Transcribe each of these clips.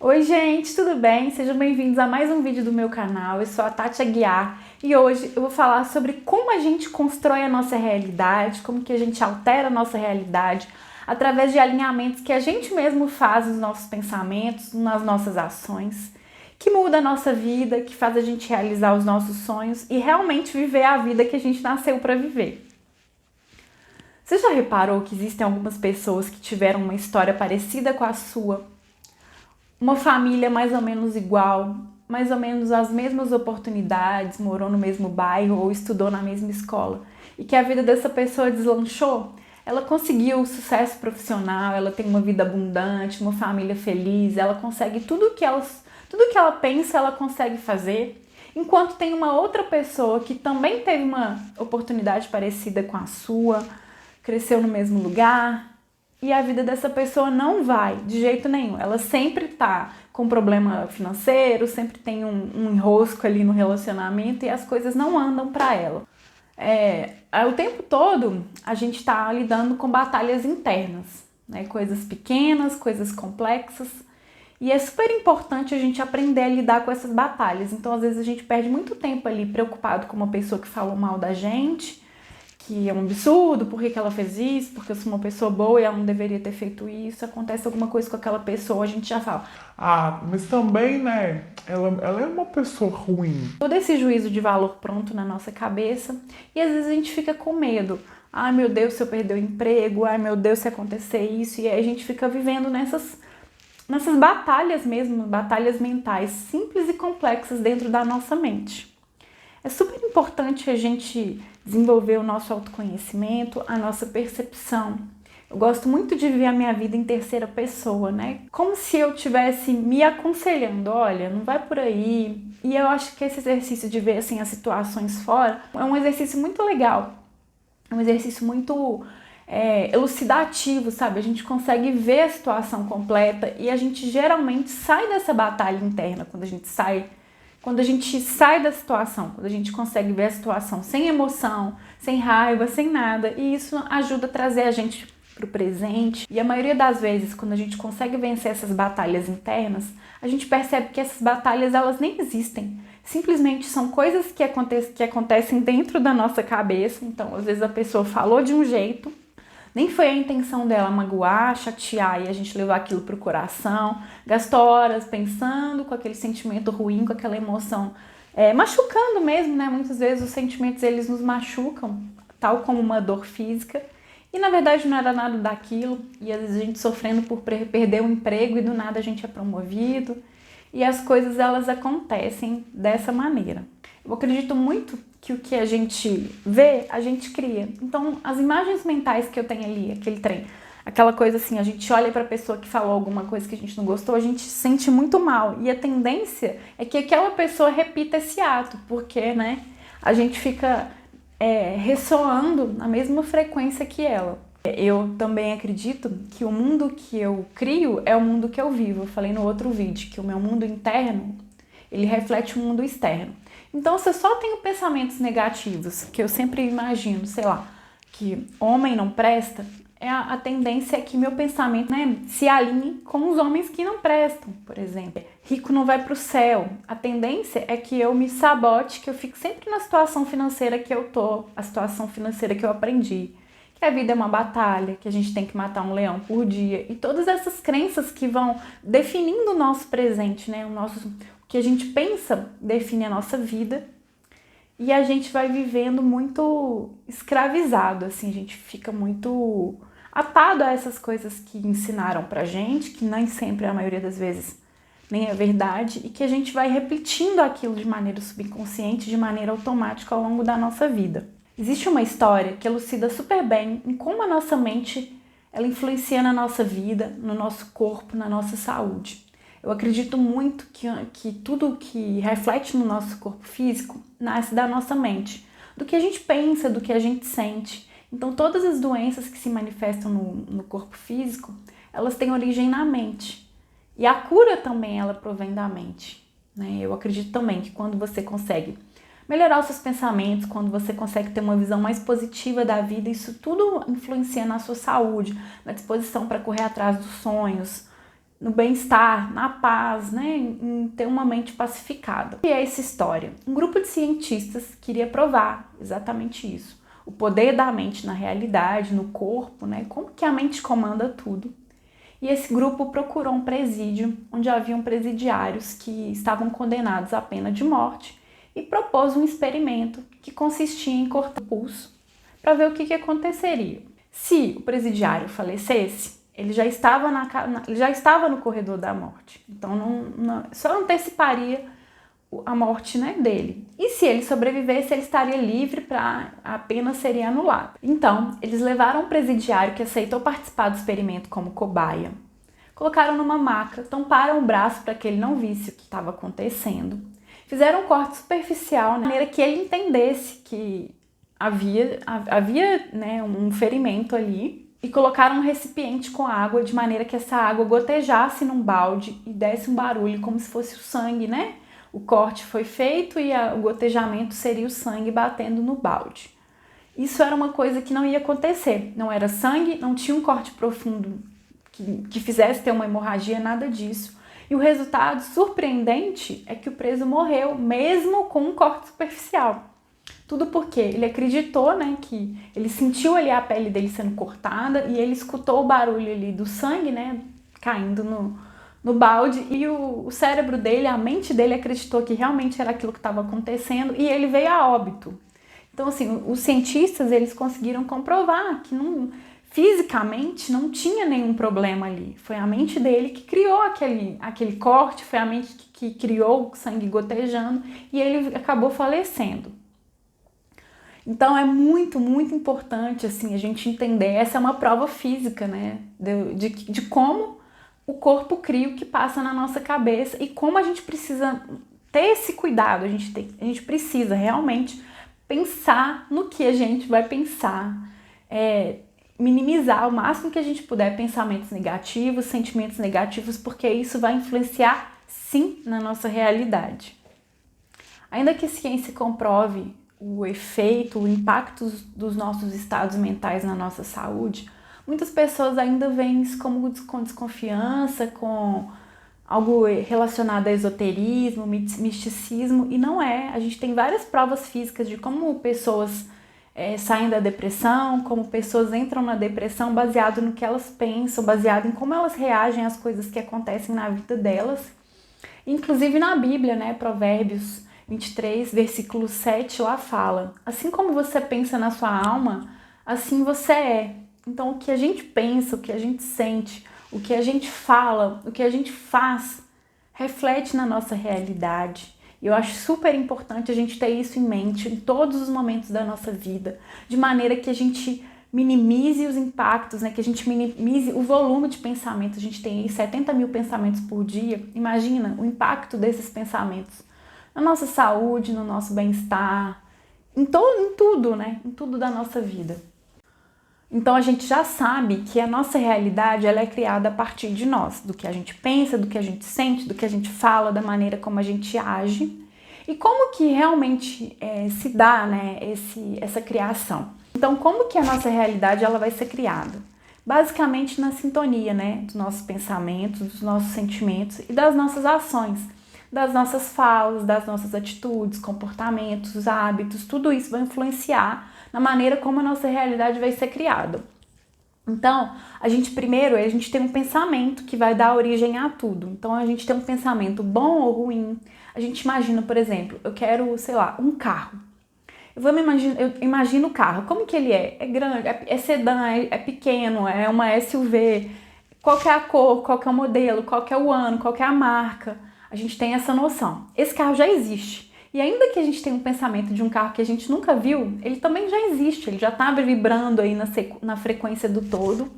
Oi gente, tudo bem? Sejam bem-vindos a mais um vídeo do meu canal. Eu sou a Tati Aguiar e hoje eu vou falar sobre como a gente constrói a nossa realidade, como que a gente altera a nossa realidade através de alinhamentos que a gente mesmo faz nos nossos pensamentos, nas nossas ações, que muda a nossa vida, que faz a gente realizar os nossos sonhos e realmente viver a vida que a gente nasceu para viver. Você já reparou que existem algumas pessoas que tiveram uma história parecida com a sua? Uma família mais ou menos igual, mais ou menos as mesmas oportunidades, morou no mesmo bairro ou estudou na mesma escola, e que a vida dessa pessoa deslanchou. Ela conseguiu sucesso profissional, ela tem uma vida abundante, uma família feliz, ela consegue tudo que ela pensa, ela consegue fazer. Enquanto tem uma outra pessoa que também teve uma oportunidade parecida com a sua, cresceu no mesmo lugar, e a vida dessa pessoa não vai de jeito nenhum. Ela sempre tá com problema financeiro, sempre tem um enrosco ali no relacionamento e as coisas não andam para ela. O tempo todo a gente tá lidando com batalhas internas, né? Coisas pequenas, coisas complexas. E é super importante a gente aprender a lidar com essas batalhas. Então, às vezes, a gente perde muito tempo ali preocupado com uma pessoa que falou mal da gente, que é um absurdo, por que ela fez isso, porque eu sou uma pessoa boa e ela não deveria ter feito isso, acontece alguma coisa com aquela pessoa, a gente já fala. Ah, mas também, né? Ela é uma pessoa ruim. Todo esse juízo de valor pronto na nossa cabeça e às vezes a gente fica com medo. Ai meu Deus, se eu perder o emprego, ai meu Deus, se acontecer isso, e aí a gente fica vivendo nessas batalhas mesmo, batalhas mentais simples e complexas dentro da nossa mente. É super importante a gente desenvolver o nosso autoconhecimento, a nossa percepção. Eu gosto muito de viver a minha vida em terceira pessoa, né? Como se eu estivesse me aconselhando, olha, não vai por aí. E eu acho que esse exercício de ver assim as situações fora é um exercício muito legal. É um exercício muito elucidativo, sabe? A gente consegue ver a situação completa e a gente geralmente sai dessa batalha interna quando a gente sai da situação, quando a gente consegue ver a situação sem emoção, sem raiva, sem nada, e isso ajuda a trazer a gente para o presente. E a maioria das vezes, quando a gente consegue vencer essas batalhas internas, a gente percebe que essas batalhas elas nem existem. Simplesmente são coisas que acontecem dentro da nossa cabeça. Então, às vezes a pessoa falou de um jeito, nem foi a intenção dela magoar, chatear e a gente levar aquilo pro coração. Gastou horas pensando com aquele sentimento ruim, com aquela emoção, machucando mesmo, né? Muitas vezes os sentimentos eles nos machucam, tal como uma dor física. E na verdade não era nada daquilo. E às vezes a gente sofrendo por perder o emprego e do nada a gente é promovido. E as coisas elas acontecem dessa maneira. Eu acredito muito que o que a gente vê, a gente cria. Então, as imagens mentais que eu tenho ali, aquele trem, aquela coisa assim, a gente olha para a pessoa que falou alguma coisa que a gente não gostou, a gente se sente muito mal. E a tendência é que aquela pessoa repita esse ato, porque, né, a gente fica ressoando na mesma frequência que ela. Eu também acredito que o mundo que eu crio é o mundo que eu vivo. Eu falei no outro vídeo que o meu mundo interno, ele reflete o mundo externo. Então, se eu só tenho pensamentos negativos, que eu sempre imagino, sei lá, que homem não presta, a tendência é que meu pensamento, né, se alinhe com os homens que não prestam, por exemplo. Rico não vai para o céu. A tendência é que eu me sabote, que eu fique sempre na situação financeira que eu tô, a situação financeira que eu aprendi. Que a vida é uma batalha, que a gente tem que matar um leão por dia. E todas essas crenças que vão definindo o nosso presente, né, o que a gente pensa define a nossa vida e a gente vai vivendo muito escravizado, assim, a gente fica muito atado a essas coisas que ensinaram pra gente, que nem sempre, a maioria das vezes, nem é verdade, e que a gente vai repetindo aquilo de maneira subconsciente, de maneira automática ao longo da nossa vida. Existe uma história que elucida super bem em como a nossa mente ela influencia na nossa vida, no nosso corpo, na nossa saúde. Eu acredito muito que tudo que reflete no nosso corpo físico nasce da nossa mente, do que a gente pensa, do que a gente sente. Então, todas as doenças que se manifestam no corpo físico, elas têm origem na mente. E a cura também, ela provém da mente, né? Eu acredito também que quando você consegue melhorar os seus pensamentos, quando você consegue ter uma visão mais positiva da vida, isso tudo influencia na sua saúde, na disposição para correr atrás dos sonhos, no bem-estar, na paz, né, em ter uma mente pacificada. O que é essa história? Um grupo de cientistas queria provar exatamente isso. O poder da mente na realidade, no corpo, né, como que a mente comanda tudo. E esse grupo procurou um presídio onde haviam presidiários que estavam condenados à pena de morte e propôs um experimento que consistia em cortar o pulso para ver o que aconteceria. Se o presidiário falecesse, ele já estava no corredor da morte, então só anteciparia a morte, né, dele. E se ele sobrevivesse, ele estaria livre, a pena seria anulada. Então, eles levaram um presidiário que aceitou participar do experimento como cobaia, colocaram numa maca, tamparam o braço para que ele não visse o que estava acontecendo, fizeram um corte superficial, de maneira que ele entendesse que havia né, um ferimento ali, e colocaram um recipiente com água de maneira que essa água gotejasse num balde e desse um barulho como se fosse o sangue, né? O corte foi feito e o gotejamento seria o sangue batendo no balde. Isso era uma coisa que não ia acontecer. Não era sangue, não tinha um corte profundo que fizesse ter uma hemorragia, nada disso. E o resultado surpreendente é que o preso morreu, mesmo com um corte superficial. Tudo porque ele acreditou, né, que ele sentiu ali a pele dele sendo cortada e ele escutou o barulho ali do sangue, né, caindo no balde, e o cérebro dele, a mente dele acreditou que realmente era aquilo que estava acontecendo e ele veio a óbito. Então, assim, os cientistas, eles conseguiram comprovar que fisicamente não tinha nenhum problema ali. Foi a mente dele que criou aquele corte, foi a mente que criou o sangue gotejando e ele acabou falecendo. Então é muito, muito importante assim, a gente entender, essa é uma prova física, né, de como o corpo cria o que passa na nossa cabeça e como a gente precisa ter esse cuidado, a gente precisa realmente pensar no que a gente vai pensar, minimizar o máximo que a gente puder pensamentos negativos, sentimentos negativos, porque isso vai influenciar sim na nossa realidade. Ainda que a ciência comprove o efeito, o impacto dos nossos estados mentais na nossa saúde, muitas pessoas ainda veem isso com desconfiança, com algo relacionado a esoterismo, misticismo, e não é. A gente tem várias provas físicas de como pessoas saem da depressão, como pessoas entram na depressão baseado no que elas pensam, baseado em como elas reagem às coisas que acontecem na vida delas. Inclusive na Bíblia, né, Provérbios 23, versículo 7, lá fala: assim como você pensa na sua alma, assim você é. Então, o que a gente pensa, o que a gente sente, o que a gente fala, o que a gente faz, reflete na nossa realidade. E eu acho super importante a gente ter isso em mente em todos os momentos da nossa vida, de maneira que a gente minimize os impactos, né? Que a gente minimize o volume de pensamentos. A gente tem aí 70 mil pensamentos por dia. Imagina o impacto desses pensamentos na nossa saúde, no nosso bem-estar, em tudo, né? Em tudo da nossa vida. Então a gente já sabe que a nossa realidade ela é criada a partir de nós, do que a gente pensa, do que a gente sente, do que a gente fala, da maneira como a gente age e como que realmente se dá, né, essa criação. Então como que a nossa realidade ela vai ser criada? Basicamente na sintonia, né, dos nossos pensamentos, dos nossos sentimentos e das nossas ações, das nossas falas, das nossas atitudes, comportamentos, hábitos, tudo isso vai influenciar na maneira como a nossa realidade vai ser criada. Então, a gente tem um pensamento que vai dar origem a tudo. Então, a gente tem um pensamento bom ou ruim. A gente imagina, por exemplo, eu quero, sei lá, um carro. Eu imagino o carro. Como que ele é? É grande, é sedã, é pequeno, é uma SUV. Qual que é a cor, qual que é o modelo, qual que é o ano, qual que é a marca. A gente tem essa noção. Esse carro já existe. E ainda que a gente tenha um pensamento de um carro que a gente nunca viu, ele também já existe, ele já está vibrando aí na frequência do todo,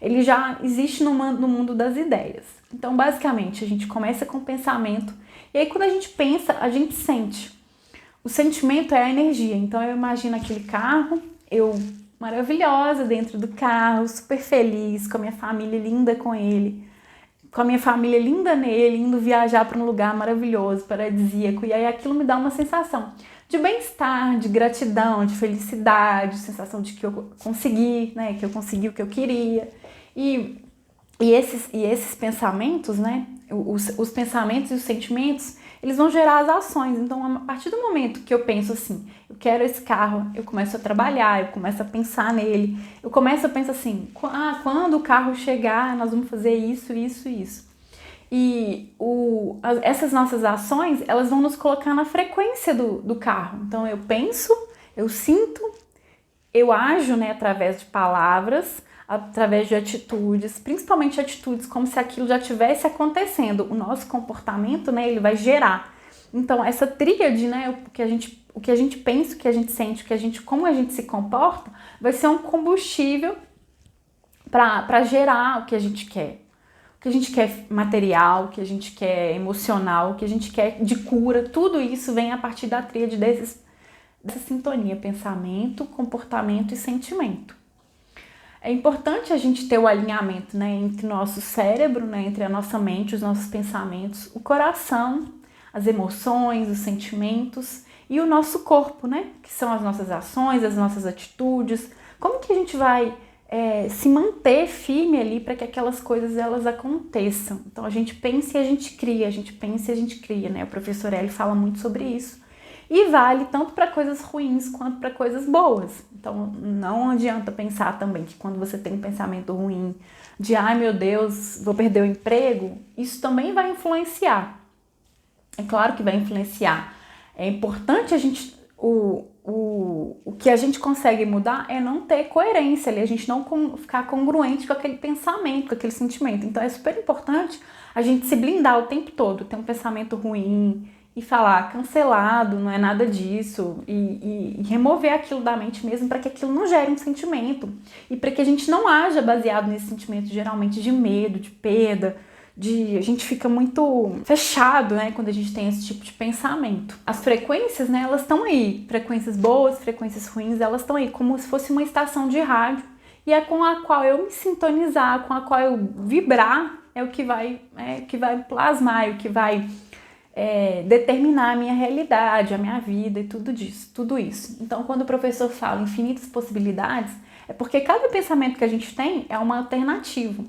ele já existe no mundo das ideias. Então, basicamente, a gente começa com o pensamento, e aí quando a gente pensa, a gente sente. O sentimento é a energia, então eu imagino aquele carro, eu maravilhosa dentro do carro, super feliz, com a minha família linda com ele, com a minha família linda nele, indo viajar para um lugar maravilhoso, paradisíaco, e aí aquilo me dá uma sensação de bem-estar, de gratidão, de felicidade, sensação de que eu consegui, né, que eu consegui o que eu queria. E E esses pensamentos, né? Os pensamentos e os sentimentos, eles vão gerar as ações. Então, a partir do momento que eu penso assim, eu quero esse carro, eu começo a trabalhar, eu começo a pensar nele, eu começo a pensar assim, quando o carro chegar, nós vamos fazer isso, isso, isso. E essas nossas ações, elas vão nos colocar na frequência do carro. Então, eu penso, eu sinto, eu ajo, né, através de palavras, através de atitudes, principalmente atitudes como se aquilo já tivesse acontecendo. O nosso comportamento, né, ele vai gerar. Então, essa tríade, né, o que a gente pensa, o que a gente sente, como a gente se comporta, vai ser um combustível para gerar o que a gente quer. O que a gente quer material, o que a gente quer emocional, o que a gente quer de cura, tudo isso vem a partir da tríade dessa sintonia, pensamento, comportamento e sentimento. É importante a gente ter o alinhamento, né, entre o nosso cérebro, né, entre a nossa mente, os nossos pensamentos, o coração, as emoções, os sentimentos e o nosso corpo, né, que são as nossas ações, as nossas atitudes. Como que a gente vai se manter firme ali para que aquelas coisas elas aconteçam? Então a gente pensa e a gente cria, a gente pensa e a gente cria, né? O professor Hélio fala muito sobre isso. E vale tanto para coisas ruins quanto para coisas boas. Então não adianta pensar também que quando você tem um pensamento ruim de ai meu Deus, vou perder o emprego, isso também vai influenciar. É claro que vai influenciar. É importante a gente, o que a gente consegue mudar é não ter coerência ali, a gente não ficar congruente com aquele pensamento, com aquele sentimento. Então é super importante a gente se blindar o tempo todo, ter um pensamento ruim e falar cancelado, não é nada disso, e remover aquilo da mente mesmo para que aquilo não gere um sentimento e para que a gente não haja baseado nesse sentimento geralmente de medo, de perda, a gente fica muito fechado, né, quando a gente tem esse tipo de pensamento. As frequências, né, elas estão aí, frequências boas, frequências ruins, elas estão aí como se fosse uma estação de rádio e é com a qual eu me sintonizar, com a qual eu vibrar é o que vai plasmar, é o que vai determinar a minha realidade, a minha vida e tudo isso. Então, quando o professor fala infinitas possibilidades, é porque cada pensamento que a gente tem é uma alternativa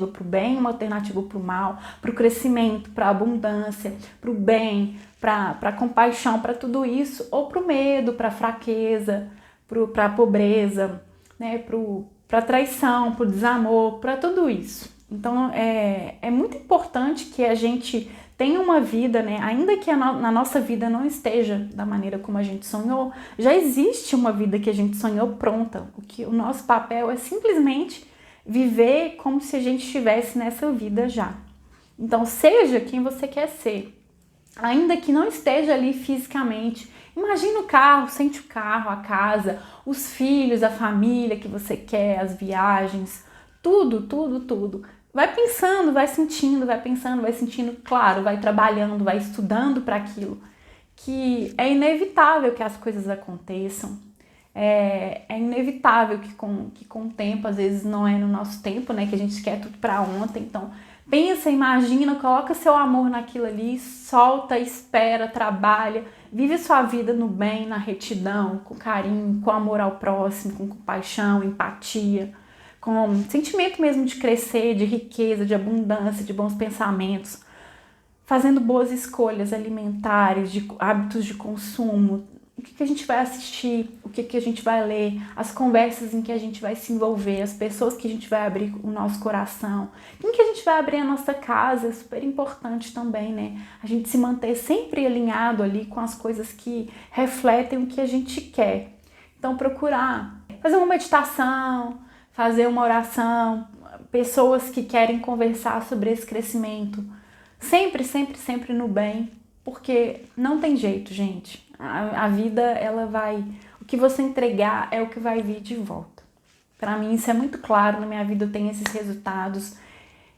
para o bem, uma alternativa para o mal, para o crescimento, para a abundância, para o bem, para a compaixão, para tudo isso, ou para o medo, para a fraqueza, para a pobreza, né, para a traição, para o desamor, para tudo isso. Então, é muito importante que a gente tenha uma vida, né? Ainda que na nossa vida não esteja da maneira como a gente sonhou, já existe uma vida que a gente sonhou pronta. O nosso papel é simplesmente viver como se a gente estivesse nessa vida já. Então, seja quem você quer ser, ainda que não esteja ali fisicamente. Imagina o carro, sente o carro, a casa, os filhos, a família que você quer, as viagens, tudo, tudo, tudo. Vai pensando, vai sentindo, claro, vai trabalhando, vai estudando para aquilo, que é inevitável que as coisas aconteçam, é inevitável que com o tempo, às vezes não é no nosso tempo, né, que a gente quer tudo para ontem, então pensa, imagina, coloca seu amor naquilo ali, solta, espera, trabalha, vive sua vida no bem, na retidão, com carinho, com amor ao próximo, com compaixão, empatia, com sentimento mesmo de crescer, de riqueza, de abundância, de bons pensamentos, fazendo boas escolhas alimentares, de hábitos de consumo, o que a gente vai assistir, o que a gente vai ler, as conversas em que a gente vai se envolver, as pessoas que a gente vai abrir o nosso coração, em que a gente vai abrir a nossa casa, é super importante também, né? A gente se manter sempre alinhado ali com as coisas que refletem o que a gente quer. Então, procurar fazer uma meditação, fazer uma oração, pessoas que querem conversar sobre esse crescimento, sempre, sempre, sempre no bem, porque não tem jeito, gente. A vida, ela vai... O que você entregar é o que vai vir de volta. Para mim, isso é muito claro, na minha vida eu tenho esses resultados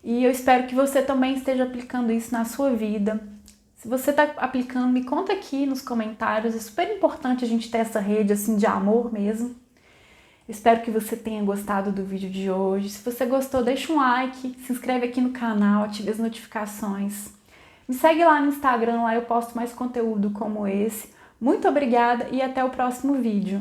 e eu espero que você também esteja aplicando isso na sua vida. Se você está aplicando, me conta aqui nos comentários, é super importante a gente ter essa rede assim de amor mesmo. Espero que você tenha gostado do vídeo de hoje. Se você gostou, deixa um like, se inscreve aqui no canal, ative as notificações. Me segue lá no Instagram, lá eu posto mais conteúdo como esse. Muito obrigada e até o próximo vídeo.